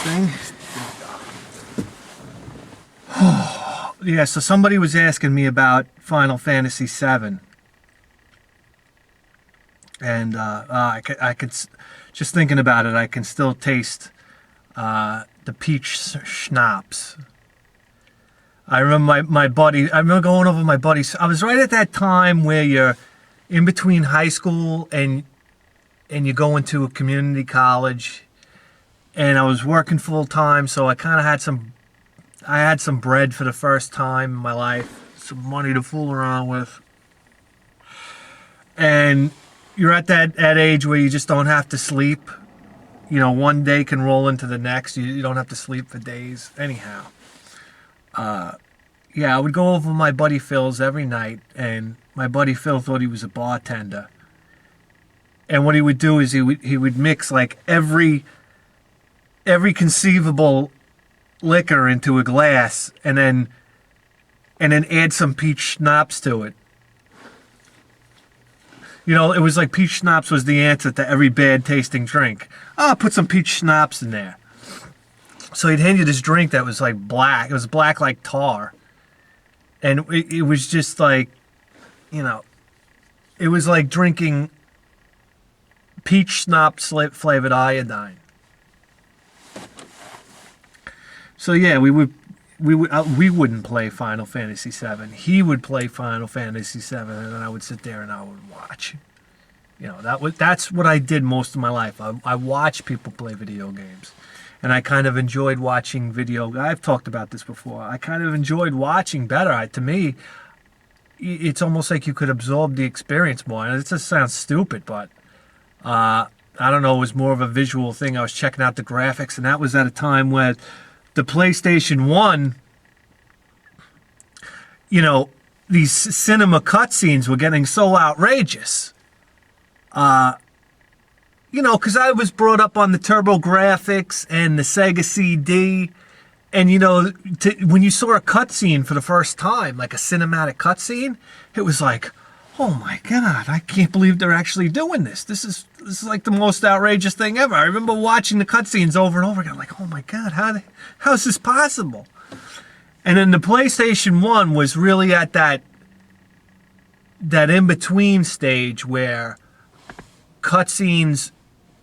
thing. Yeah, so somebody was asking me about Final Fantasy VII. And I could, just thinking about it, I can still taste the peach schnapps. I remember I remember going over my buddies. I was right at that time where you're in between high school and you go into a community college. And I was working full time, so I kind of had some bread for the first time in my life, some money to fool around with. And you're at that age where you just don't have to sleep. You know, one day can roll into the next. You don't have to sleep for days. Anyhow, yeah, I would go over my buddy Phil's every night, and my buddy Phil thought he was a bartender. And what he would do is he would mix like every conceivable liquor into a glass, and then add some peach schnapps to it. You know, it was like peach schnapps was the answer to every bad tasting drink. Oh, put some peach schnapps in there. So he'd hand you this drink that was like black. It was black like tar. And it was just like, you know, it was like drinking peach schnapps flavored iodine. So yeah, we wouldn't play Final Fantasy VII. He would play Final Fantasy VII, and then I would sit there and I would watch. You know, that's what I did most of my life. I watched people play video games, and I kind of enjoyed watching video. I've talked about this before. I kind of enjoyed watching better. To me, it's almost like you could absorb the experience more. And it just sounds stupid, but I don't know. It was more of a visual thing. I was checking out the graphics, and that was at a time where the PlayStation 1, you know, these cinema cutscenes were getting so outrageous. You know, because I was brought up on the Turbo Graphics and the Sega CD. And, you know, when you saw a cutscene for the first time, like a cinematic cutscene, it was like, oh my God, I can't believe they're actually doing this. This is like the most outrageous thing ever. I remember watching the cutscenes over and over again, like, oh my God, how is this possible? And then the PlayStation 1 was really at that in-between stage where cutscenes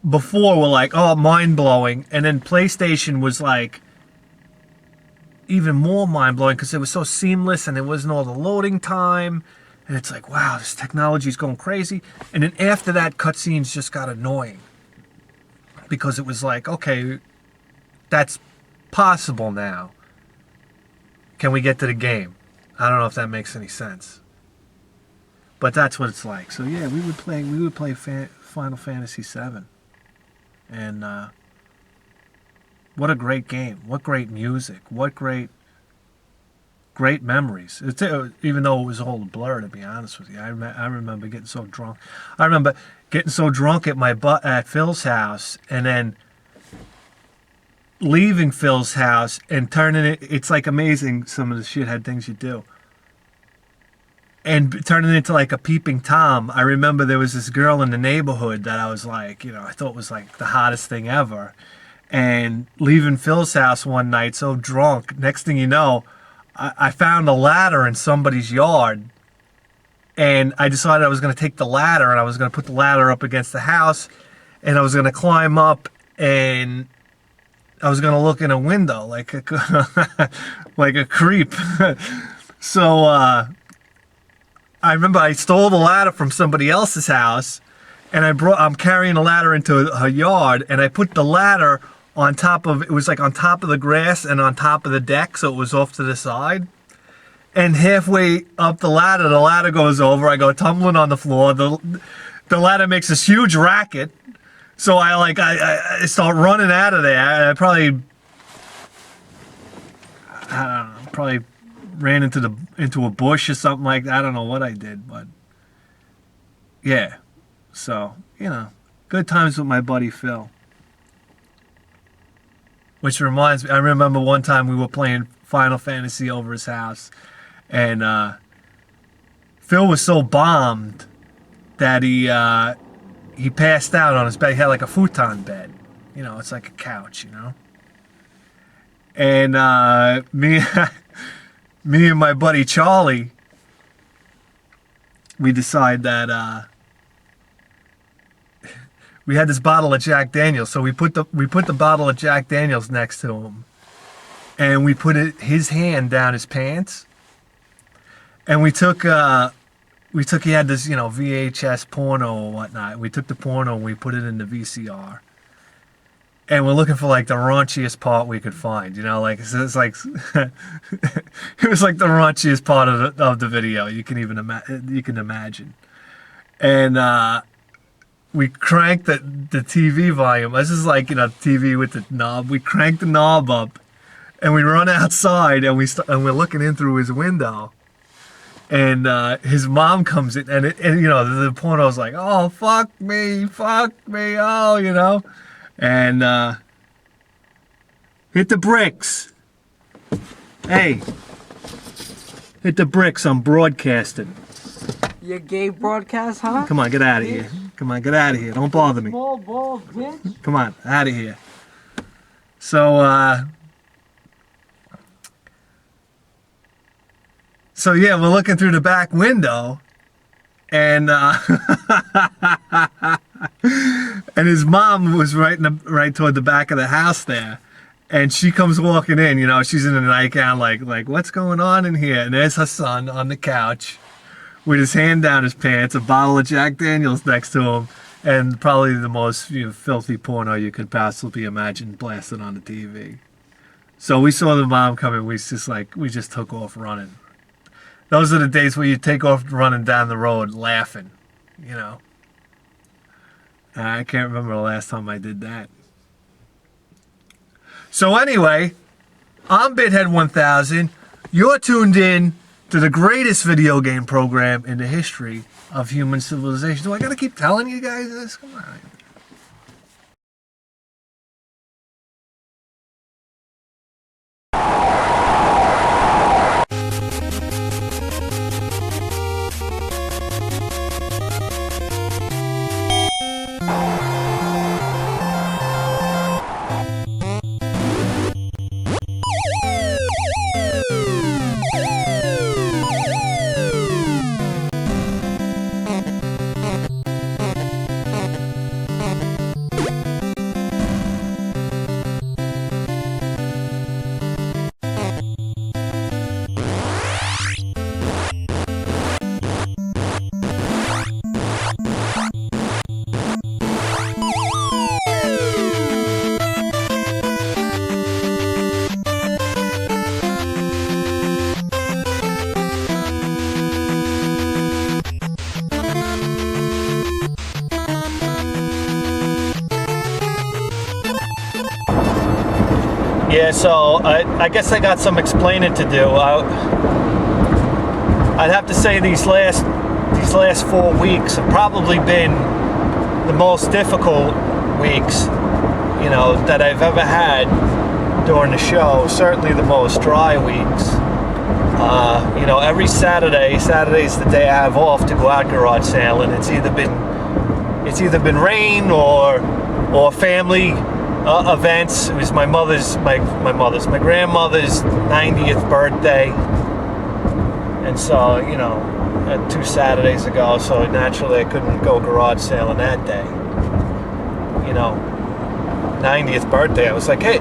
before were like, oh, mind-blowing. And then PlayStation was like even more mind-blowing because it was so seamless and there wasn't all the loading time. And it's like, wow, this technology's going crazy. And then after that, cutscenes just got annoying. Because it was like, okay, that's possible now. Can we get to the game? I don't know if that makes any sense. But that's what it's like. So yeah, we would play Final Fantasy VII. And what a great game. What great music. What great memories. Even though it was all a blur, to be honest with you. I remember getting so drunk. I remember getting so drunk at Phil's house, and then leaving Phil's house and turning it. It's like amazing some of the shithead things you do. And turning it into like a peeping Tom. I remember there was this girl in the neighborhood that I was like, you know, I thought was like the hottest thing ever. And leaving Phil's house one night so drunk, next thing you know, I found a ladder in somebody's yard, and I decided I was going to take the ladder and I was going to put the ladder up against the house, and I was going to climb up and I was going to look in a window like a creep. So I remember I stole the ladder from somebody else's house, and I'm carrying the ladder into her yard, and I put the ladder on top of, it was like on top of the grass and on top of the deck, so it was off to the side. And halfway up the ladder goes over. I go tumbling on the floor. The ladder makes this huge racket. So I start running out of there. I probably ran into a bush or something like that. I don't know what I did, but yeah. So, you know, good times with my buddy Phil. Which reminds me, I remember one time we were playing Final Fantasy over his house, and Phil was so bombed that he passed out on his bed. He had like a futon bed. You know, it's like a couch, you know. And me and my buddy Charlie, we decide that we had this bottle of Jack Daniels, so we put the bottle of Jack Daniels next to him, and we put his hand down his pants, and we took he had this, you know, VHS porno or whatnot. We took the porno and we put it in the VCR, and we're looking for like the raunchiest part we could find, you know, like it's like it was like the raunchiest part of the video you can imagine, and we cranked the TV volume. This is like, you know, TV with the knob. We cranked the knob up, and we run outside, and we're looking in through his window, and his mom comes in, and you know, the porno's like, oh, fuck me, oh, you know, and hit the bricks. Hey, hit the bricks. I'm broadcasting. You gay broadcast, huh? Come on, get out of here. Come on, get out of here. Don't bother me. Small balls, bitch. Come on, out of here. So yeah, we're looking through the back window, and and his mom was right toward the back of the house there, and she comes walking in. You know, she's in a nightgown, like what's going on in here? And there's her son on the couch, with his hand down his pants, a bottle of Jack Daniels next to him, and probably the most, you know, filthy porno you could possibly imagine blasted on the TV. So we saw the mom coming. We just took off running. Those are the days where you take off running down the road laughing, you know. I can't remember the last time I did that. So anyway, I'm Bithead 1000. You're tuned in to the greatest video game program in the history of human civilization. Do I gotta keep telling you guys this? Come on. Yeah, so I guess I got some explaining to do. I'd have to say these last 4 weeks have probably been the most difficult weeks, you know, that I've ever had during the show. Certainly the most dry weeks. You know, every Saturday's the day I have off to go out garage sailing. It's either been rain or family events. It was my grandmother's 90th birthday, and so, you know, 2 Saturdays ago, so naturally I couldn't go garage sailing that day. You know, 90th birthday. I was like, hey,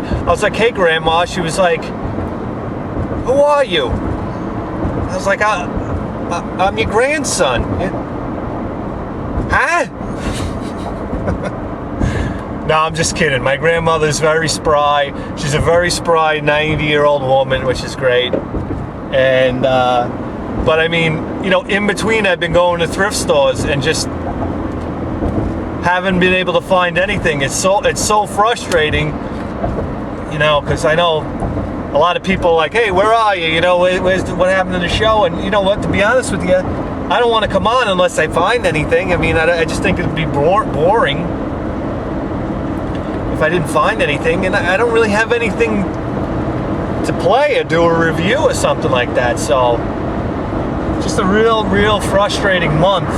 Grandma. She was like, who are you? I was like, I'm your grandson. Huh? No, I'm just kidding. My grandmother's very spry. She's a very spry 90-year-old woman, which is great. And but I mean, you know, in between I've been going to thrift stores and just haven't been able to find anything. It's so frustrating, you know, because I know a lot of people are like, hey, where are you? You know, what happened to the show? And you know what? To be honest with you, I don't want to come on unless I find anything. I mean, I just think it'd be boring if I didn't find anything, and I don't really have anything to play or do a review or something like that. So just a real frustrating month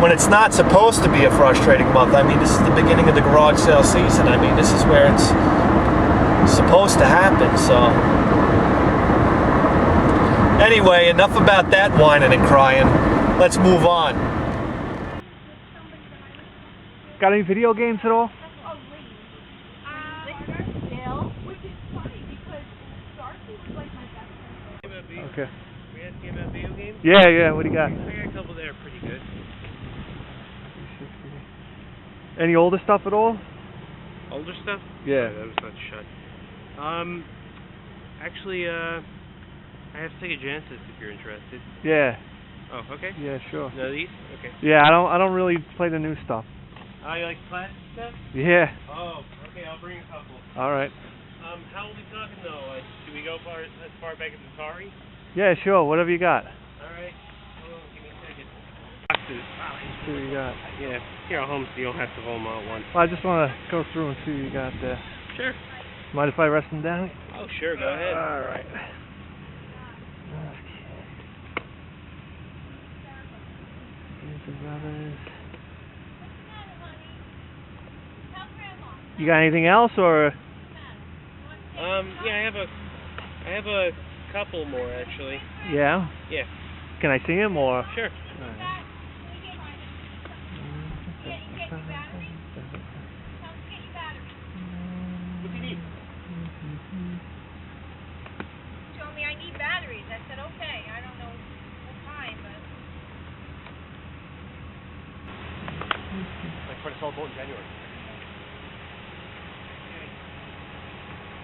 when it's not supposed to be a frustrating month. I mean, this is the beginning of the garage sale season. I mean, this is where it's supposed to happen, so. Anyway, enough about that whining and crying. Let's move on. Got any video games at all? Okay. We asking about video games? Yeah, what do you got? I got a couple that are pretty good. Any older stuff at all? Older stuff? Yeah. That was not shut. Actually, I have Sega Genesis if you're interested. Yeah. Oh, okay. Yeah, sure. None of these? Okay. Yeah, I don't really play the new stuff. Oh, you like classic stuff? Yeah. Oh, okay, I'll bring a couple. All right. How old are we talking though? Like, do we go as far back as Atari? Yeah, sure. Whatever you got. Alright. Hold on, give me a second. Boxes. See what you got. Yeah, here at home so you don't have to hold them all at once. Well, I just want to go through and see what you got there. Sure. Mind if I rest them down? Oh, sure, go ahead. All right. You got anything else, or? Yeah, I have a couple more actually. Yeah. Yeah. Can I see him, or? Sure. All right. What do you need? He told me I need batteries. I said, okay. I don't know what time, but... Like for the salt boat in January.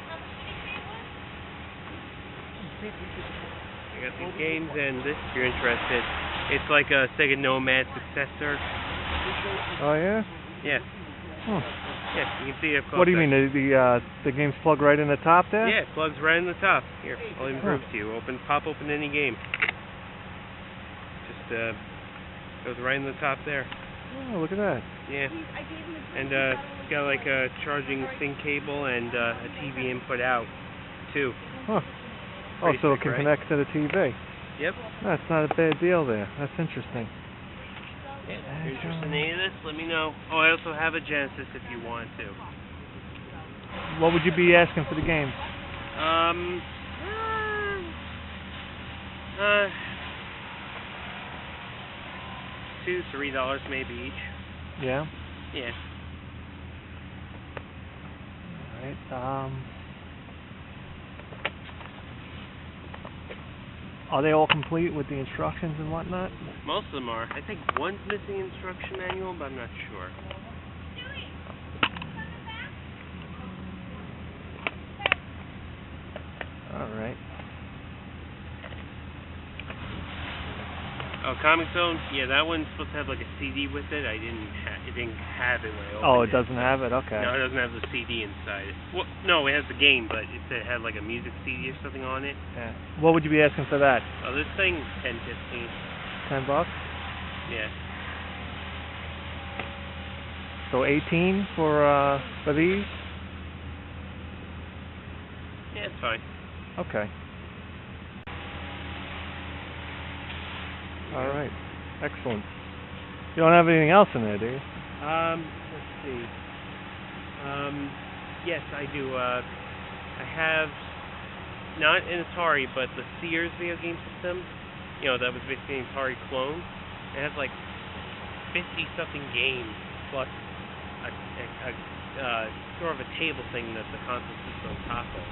How much did he say it was? I got these games and this if you're interested. It's like a Sega Nomad successor. Oh yeah. Yeah. Hmm. Yeah, you can see it. What do you mean? The game's plugged right in the top there? Yeah, it plugs right in the top. Here, I'll even prove it to you. Pop open any game. Just goes right in the top there. Oh, look at that. Yeah. And it's got like a charging sync cable and a TV input out too. Huh. Oh, Pretty so sick, it can right? connect to the TV. Yep. That's not a bad deal there. That's interesting. Yeah. If you're interested in any of this, let me know. Oh, I also have a Genesis if you want to. What would you be asking for the games? $2-3 maybe each. Yeah. Yeah. All right. Are they all complete with the instructions and whatnot? Most of them are. I think one's missing instruction manual, but I'm not sure. All right. Oh, Comic Zone. Yeah, that one's supposed to have like a CD with it. It didn't have it when I opened it. Oh, it doesn't have it. Okay. No, it doesn't have the CD inside. Well, no, it has the game, but it said it had like a music CD or something on it. Yeah. What would you be asking for that? Oh, this thing, 10, 15. $10? Yeah. So 18 for these? Yeah, it's fine. Okay. All right. Excellent. You don't have anything else in there, do you? Let's see. Yes, I do. I have not an Atari, but the Sears video game system. You know, that was basically an Atari clone. It has like 50-something games plus a sort of a table thing that the console sits on top of.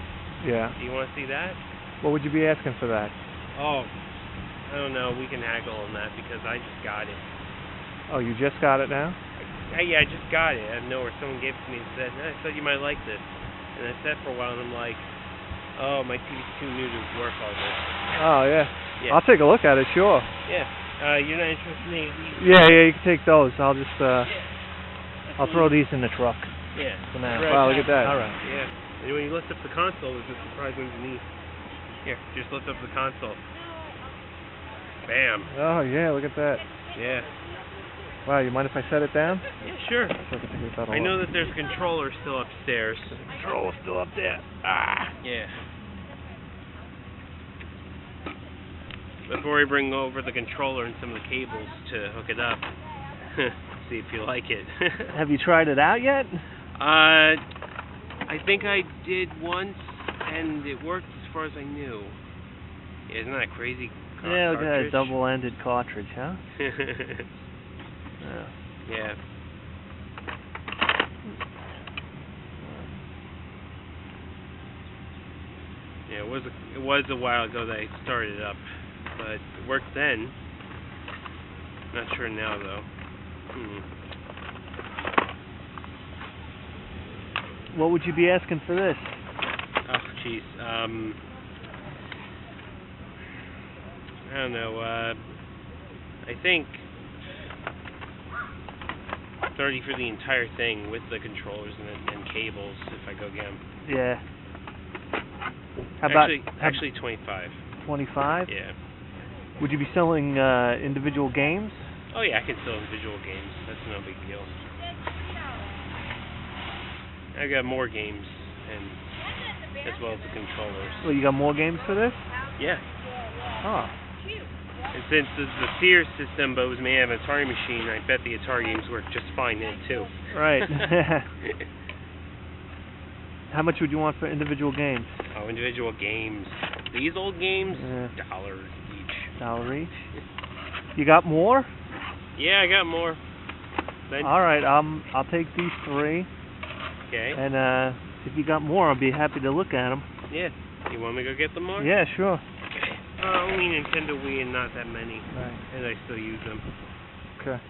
Yeah. Do you want to see that? What would you be asking for that? Oh, I don't know. We can haggle on that because I just got it. Oh, you just got it now? Yeah, I just got it. I know where someone gave it to me and said, I thought you might like this. And I sat for a while and I'm like, oh, my TV's too new to work all this. Oh, yeah. Yeah. I'll take a look at it, sure. Yeah. You're not interested in any of these? Yeah, you can take those. I'll just, I'll throw these in the truck Yeah. for now. Right. Wow, look at that. All right. Yeah. And when you lift up the console, there's a surprise underneath. Here, just lift up the console. Bam. Oh, yeah, look at that. Yeah. Wow, you mind if I set it down? Yeah, sure. So I can take that all I know up. that there's a controller still upstairs. The controller's still up there. Ah. Yeah. Before we bring over the controller and some of the cables to hook it up, see if you like it. Have you tried it out yet? I think I did once, and it worked as far as I knew. Yeah, isn't that crazy? Yeah, look at that Cartridge? double-ended cartridge, huh? Yeah. Yeah. Yeah, it was a while ago that I started it up, but it worked then. Not sure now though. What would you be asking for this? Oh, jeez. I don't know. I think 30 for the entire thing with the controllers and cables if I go get them. Yeah. How about Actually 25. 25? Yeah. Would you be selling individual games? Oh yeah, I can sell individual games. That's no big deal. I got more games, and as well as the controllers. Well, you got more games for this? Yeah. Oh. And since this is the Sears system, but it was made out of an Atari machine, I bet the Atari games work just fine in it too. Right. How much would you want for individual games? Oh, individual games. These old games, $1 each. $1 each? You got more? Yeah, I got more. Then, All right, I'll take these 3. okay. And if you got more, I'll be happy to look at them. Yeah. You want me to go get them more? Yeah, sure. Okay. Only Nintendo Wii and not that many. Right. And I still use them. Okay.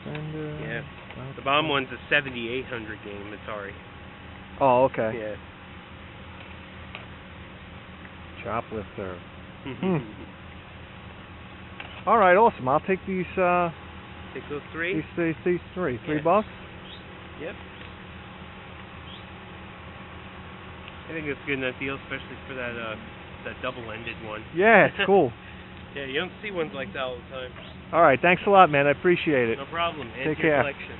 And, Yeah. The bottom one's a 7800 game, Atari. Oh, okay. Yeah. Choplifter. All right, awesome. I'll take these. Take those 3? These 3. Yeah. $3? Yep. I think it's a good enough deal, especially for that double-ended one. Yeah, it's cool. Yeah, you don't see ones like that all the time. All right, thanks a lot, man. I appreciate it. No problem. Take Add to your care. collection.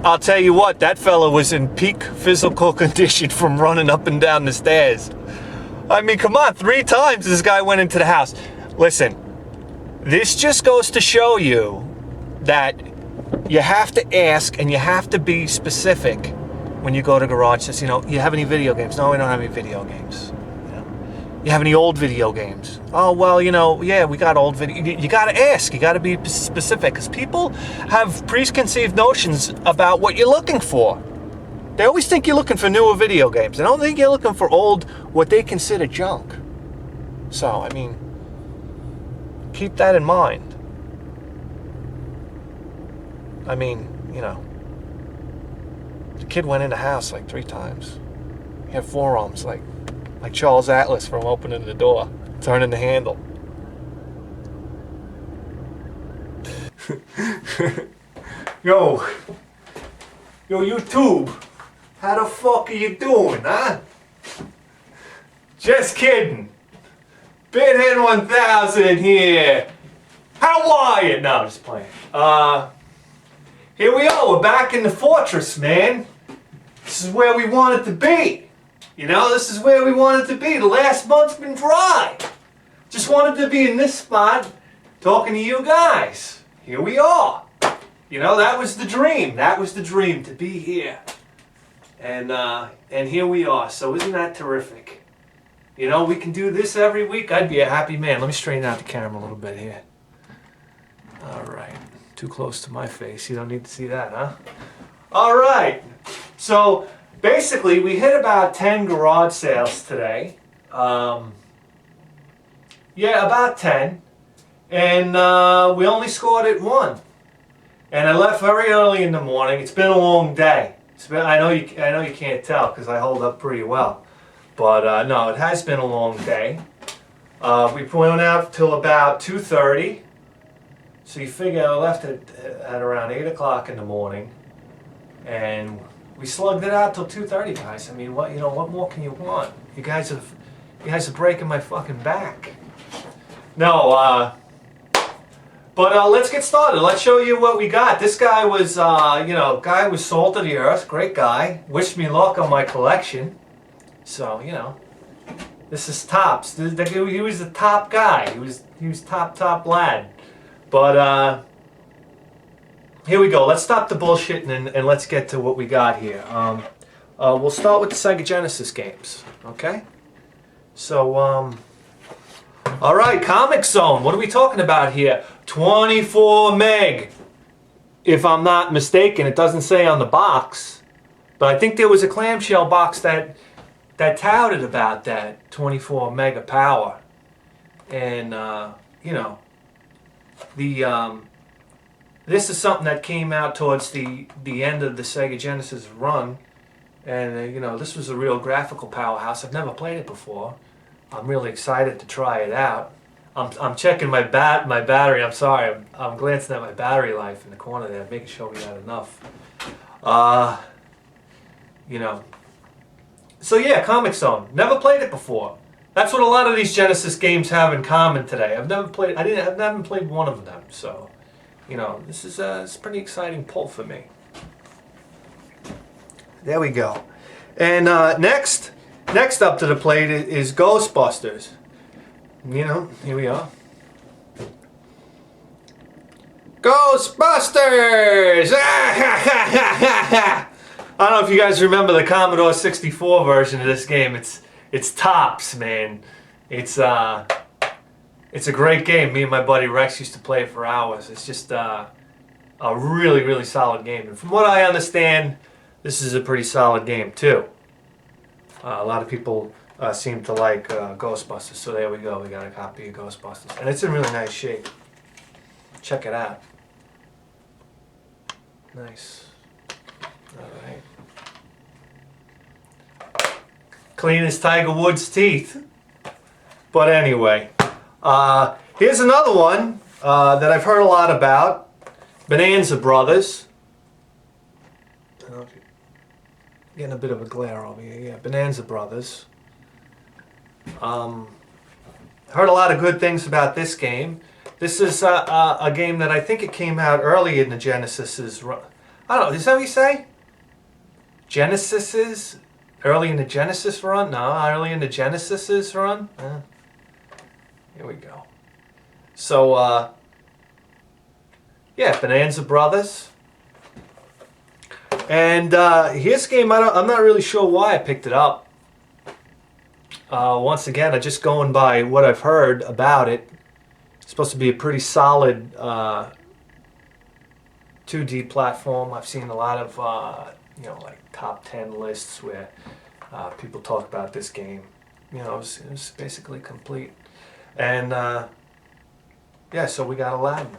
I'll tell you what, that fella was in peak physical condition from running up and down the stairs. I mean, come on, 3 times this guy went into the house. Listen, this just goes to show you that you have to ask and you have to be specific when you go to garage sales. You know, you have any video games? No, we don't have any video games. You have any old video games? Oh, well, you know, yeah, we got old video. You got to ask. You got to be specific because people have preconceived notions about what you're looking for. They always think you're looking for newer video games. They don't think you're looking for old, what they consider junk. So, I mean, keep that in mind. I mean, you know, the kid went in the house like 3 times. He had forearms like Charles Atlas from opening the door, turning the handle. Yo, YouTube, how the fuck are you doing, huh? Just kidding. Pinhead 1000 here. How are you? No, I'm just playing. Here we are. We're back in the fortress, man. This is where we wanted to be. You know, this is where we wanted to be. The last month's been dry. Just wanted to be in this spot talking to you guys. Here we are. You know, that was the dream. That was the dream, to be here. And here we are. So isn't that terrific? You know, we can do this every week. I'd be a happy man. Let me straighten out the camera a little bit here. All right. Too close to my face. You don't need to see that, huh? All right. So basically, we hit about 10 garage sales today. Yeah, about 10. And we only scored at 1. And I left very early in the morning. It's been a long day. I know you can't tell because I hold up pretty well. But no, it has been a long day. We went out till about 2:30. So you figure I left at around 8 o'clock in the morning. And we slugged it out till 2:30, guys. I mean, what more can you want? You guys are breaking my fucking back. No, but let's get started. Let's show you what we got. This guy was, guy was salt of the earth. Great guy. Wished me luck on my collection. So, you know, this is tops. He was the top guy. He was top lad. But here we go. Let's stop the bullshitting and let's get to what we got here. We'll start with the Sega Genesis games, okay? So, all right, Comic Zone. What are we talking about here? 24 meg. If I'm not mistaken, it doesn't say on the box, but I think there was a clamshell box that touted about that 24 mega power. And you know, this is something that came out towards the end of the Sega Genesis run, and you know, this was a real graphical powerhouse. I've never played it before. I'm really excited to try it out. I'm checking my battery. I'm sorry. I'm glancing at my battery life in the corner there, making sure we got enough. You know. So yeah, Comic Zone. Never played it before. That's what a lot of these Genesis games have in common today. I've never played. I haven't played one of them. So, you know, this is it's a pretty exciting pull for me. There we go. And next up to the plate is Ghostbusters. You know, here we are. Ghostbusters! I don't know if you guys remember the Commodore 64 version of this game. It's tops, man. It's a great game. Me and my buddy Rex used to play it for hours. It's just a really, really solid game. And from what I understand, this is a pretty solid game too. A lot of people seem to like Ghostbusters, so there we go. We got a copy of Ghostbusters, and it's in really nice shape. Check it out. Nice. All right. Clean as Tiger Woods' teeth. But anyway, here's another one that I've heard a lot about. Bonanza Brothers. I don't know if you're getting a bit of a glare over here. Yeah, Bonanza Brothers. Heard a lot of good things about this game. This is a game that I think it came out early in the Genesis's run. I don't know, is that what you say? Genesis's? Early in the Genesis run? No, early in the Genesis's run? Here we go. So, yeah, Bonanza Brothers. And here's a game, I'm not really sure why I picked it up. Once again, I'm just going by what I've heard about it. It's supposed to be a pretty solid 2D platform. I've seen a lot of, you know, like top 10 lists where people talk about this game. You know, it was basically complete. And yeah, so we got Aladdin.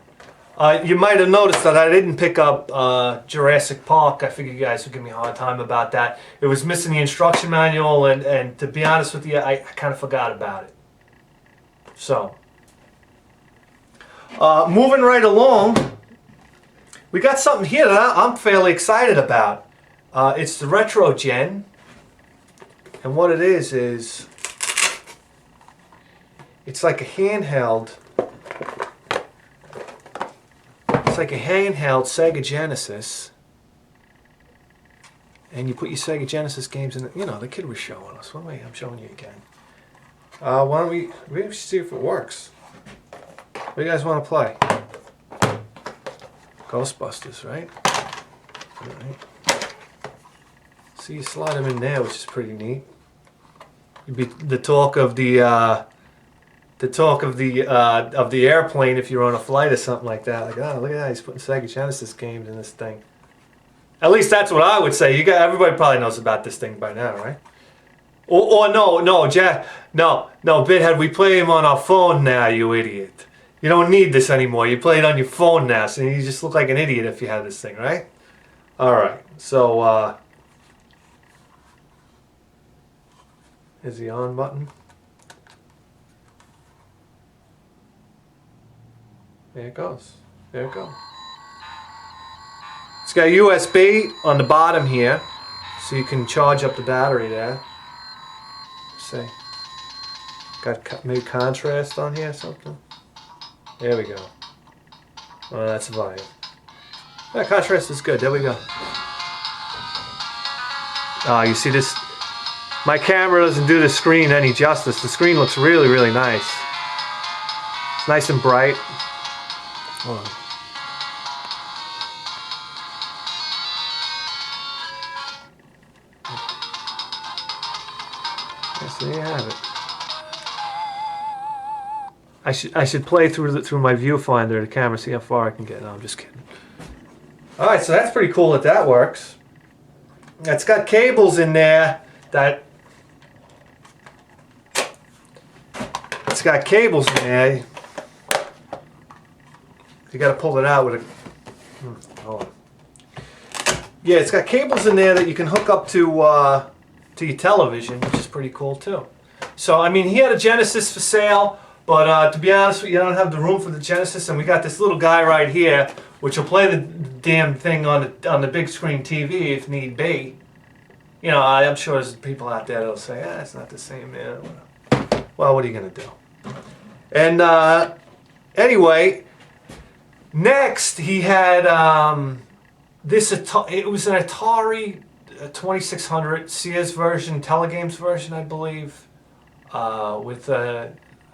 You might have noticed that I didn't pick up Jurassic Park. I figured you guys would give me a hard time about that. It was missing the instruction manual, and to be honest with you, I kind of forgot about it. So, moving right along, we got something here that I'm fairly excited about. It's the Retro Gen, and what it is it's like a handheld. It's like a handheld Sega Genesis, and you put your Sega Genesis games in. You know, the kid was showing us. Wait, I'm showing you again. Why don't we should see if it works? What do you guys want to play? Ghostbusters, right? All right. See, you slide them in there, which is pretty neat. You'd be the talk of the airplane if you're on a flight or something like that. Like, oh, look at that, he's putting Sega Genesis games in this thing. At least that's what I would say. Everybody probably knows about this thing by now, right? Or no, Jack, no, Bithead, we play him on our phone now, you idiot. You don't need this anymore. You play it on your phone now, so you just look like an idiot if you had this thing, right? All right, so here's the on button. There it goes. There it goes. It's got USB on the bottom here, so you can charge up the battery there. See? Got maybe contrast on here or something. There we go. Oh, that's volume. That contrast is good. There we go. You see this? My camera doesn't do the screen any justice. The screen looks really, really nice. It's nice and bright. Hold on. Yes, there you have it. I should play through my viewfinder, the camera, see how far I can get. No, I'm just kidding. All right, so that's pretty cool that works. It's got cables in there that. It's got cables in there. You got to pull it out with a. Hold on. Yeah, it's got cables in there that you can hook up to your television, which is pretty cool too. So I mean, he had a Genesis for sale. But to be honest with you, I don't have the room for the Genesis, and we got this little guy right here, which will play the damn thing on the big screen TV if need be. You know, I'm sure there's people out there that'll say, it's not the same, man. Well, what are you gonna do? And anyway, next he had this. It was an Atari 2600 Sears version, Telegames version, I believe, with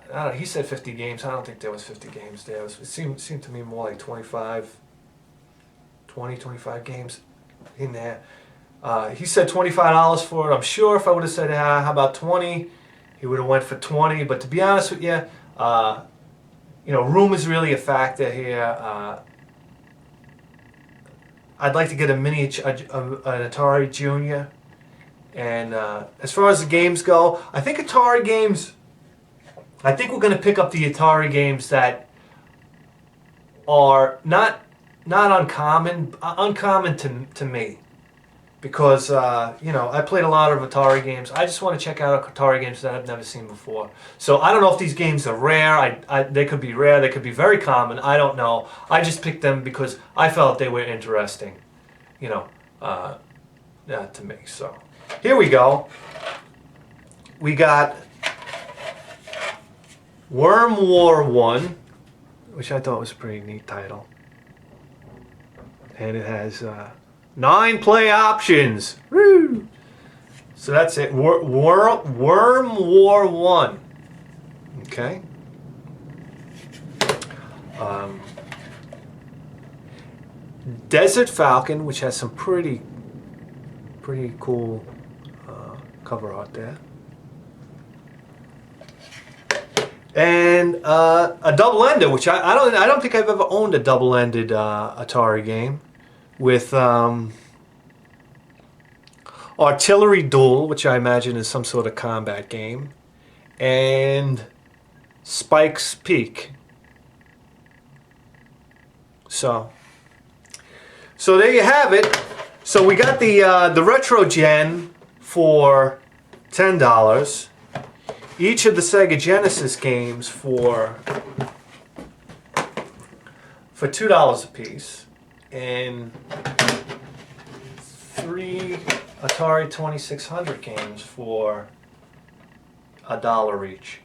I don't know, he said 50 games. I don't think there was 50 games there. It seemed to me more like 25 games in there. He said $25 for it. I'm sure if I would have said, how about 20, he would have went for 20. But to be honest with you, room is really a factor here. I'd like to get a miniature, an Atari Junior. And as far as the games go, I think we're going to pick up the Atari games that are not uncommon to me, because I played a lot of Atari games. I just want to check out Atari games that I've never seen before. So I don't know if these games are rare. They could be rare. They could be very common. I don't know. I just picked them because I felt they were interesting, to me. So here we go. We got Worm War 1, which I thought was a pretty neat title. And it has 9 play options. Woo! So that's it. Worm War 1. Okay. Desert Falcon, which has some pretty cool cover art there. And a double-ender, which I don't think I've ever owned a double-ended Atari game, with Artillery Duel, which I imagine is some sort of combat game, and Spike's Peak. So there you have it. So we got the Retro Gen for $10. Each of the Sega Genesis games for $2 a piece, and 3 Atari 2600 games for $1 each.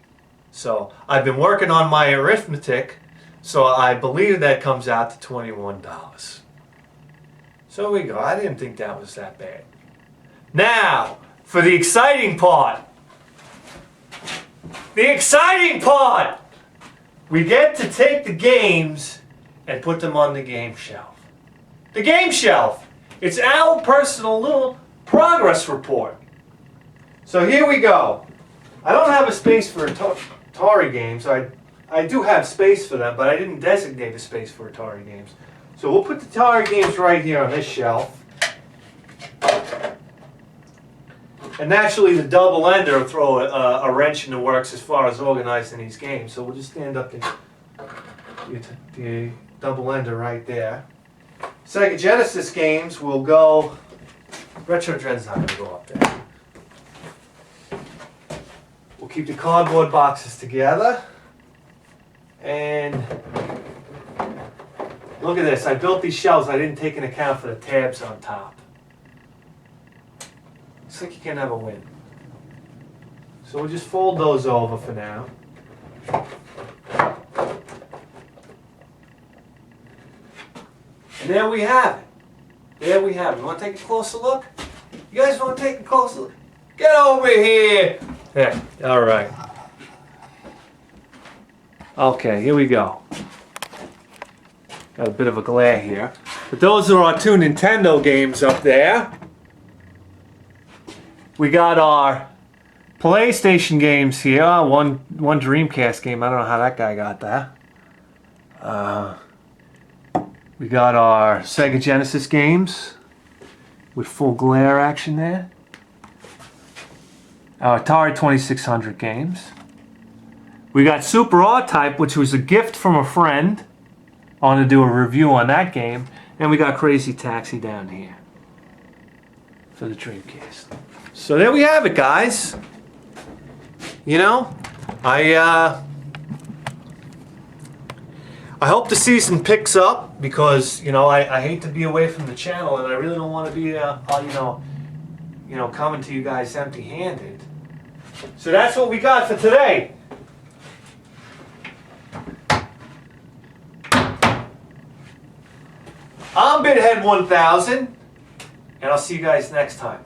So I've been working on my arithmetic, so I believe that comes out to $21. So we go. I didn't think that was that bad. Now, for the exciting part. The exciting part! We get to take the games and put them on the game shelf. The game shelf! It's our personal little progress report. So here we go. I don't have a space for Atari games. I do have space for them, but I didn't designate a space for Atari games. So we'll put the Atari games right here on this shelf. And naturally, the double-ender will throw a wrench in the works as far as organizing these games. So we'll just stand up the double-ender right there. Sega Genesis games will go. Retro Gen's not going to go up there. We'll keep the cardboard boxes together. And look at this. I built these shelves. I didn't take into account for the tabs on top. Looks like you can have a win. So we'll just fold those over for now. And there we have it. There we have it. You want to take a closer look? You guys want to take a closer look? Get over here! Yeah, all right. Okay, here we go. Got a bit of a glare here. But those are our two Nintendo games up there. We got our PlayStation games here. One Dreamcast game. I don't know how that guy got that. We got our Sega Genesis games with full glare action there. Our Atari 2600 games. We got Super R-Type, which was a gift from a friend. I want to do a review on that game. And we got Crazy Taxi down here for the Dreamcast. So there we have it, guys. You know, I hope the season picks up because, you know, I hate to be away from the channel and I really don't want to be, coming to you guys empty-handed. So that's what we got for today. I'm Bithead 1000, and I'll see you guys next time.